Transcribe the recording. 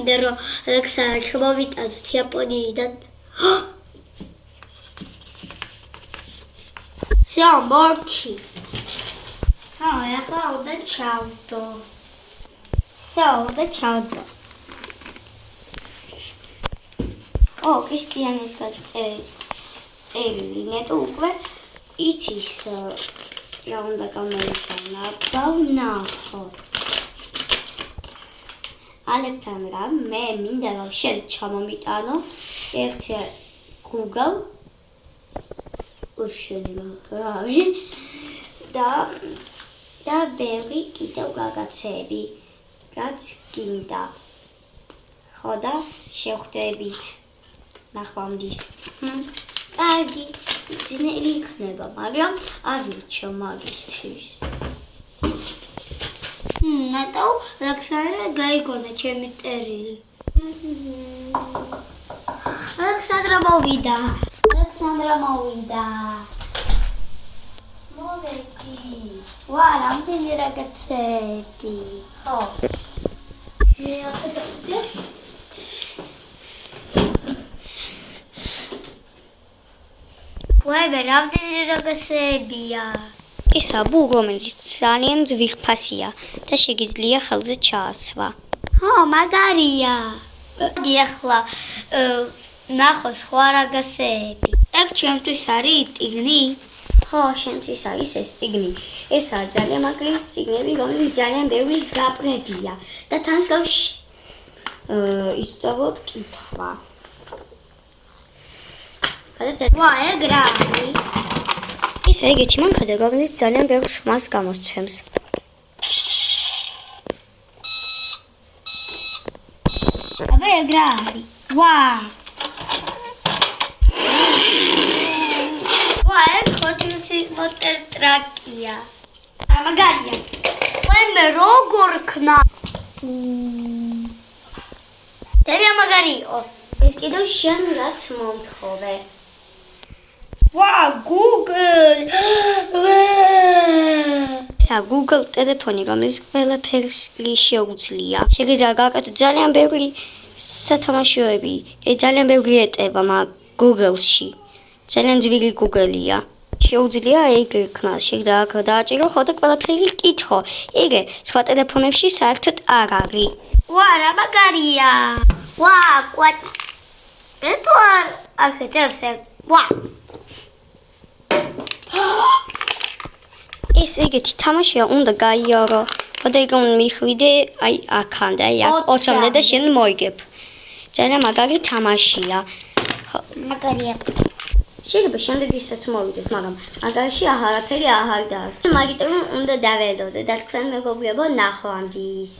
მინდა რომ ალექსანდრა ჩამოვიტანოთ იაპონიიდან. Всё, молчи. Ეხლა უნდა ჩავდო. Всё, უნდა ჩავდო. ქრისტიანის წერილი ნეტო უკვე იცის რა უნდა გამოვისანა. გავნახოთ. ალექსანდრა, მე მინდა რომ შენ ჩამომიტანო ერთი Google უშენებავი და ბევრი კიდევ გაგაცები, რაც გინდა. ხო და შევხვდებით. ნახვამდის. კარგი, ძნელი იქნება, მაგრამ ავირჩიო მაგისთვის. ნატო, ალექსანდრა გაიგონა ჩემი წერილი. ალექსანდრა მოვიდა. მოვედი. რამდენი რაღაცები. ხო. რამდენი რაღაცებია. ისა ბუ, რომელიც ძალიან ძვირფასია და შეგიძლია ხელზე ჩაასვა. მაგარია. ახლა ნახო სხვა რაღაცები. ეგ ჩემთვის არის წიგნი? ხო, შენთვის არის ეს წიგნი. ეს არის ძალიან მაგარი წიგნები, რომელიც ძალიან ბევრი ზღაპრებია და თან ისწავლოთ კითხვა. ეგ რა არის? ისა ეგეთი მანქანა, რომელიც ძალიან ბევრ ხმას გამოსცემს. ეგ რა არის? ეგ ხოთლოსის მოტერტრაკია. მაგარია. მე როგორ ქნა? ძალიან მაგარი იყო. ეს კიდევ შენ რაც მომთხოვე. Google! Google ტელეფონი, რომელიც ყველაფერს შეუძლია. შეგიძლია გააკეთო ძალიან ბევრი სათამაშოები. ძალიან ბევრი ეტევა Google-ში. ძალიან ძვირი Google-ია. შეუძლია ეგ იქნა. შეგიძლია აქ დააჭირო ხო და ყველაფერი კითხო. ეგრე სხვა ტელეფონებში საერთოდ არ არის. რა მაგარია. კვატ. რატო არ აკეთებს ეგ? ეს ეგეთი თამაშია, უნდა გაიარო. და ეგონ მიხვიდე, აქამდე, 20-მდე და შენ მოიგებ. ძალიან მაგარი თამაშია. მაგარია. შეიძლება შემდეგისაც მოვიდეს, მაგრამ მაგარში არაფერი არ დაარჩა. მაგიტომ უნდა დაველოდე და თქვენ მეგობრებო, ნახვამდის.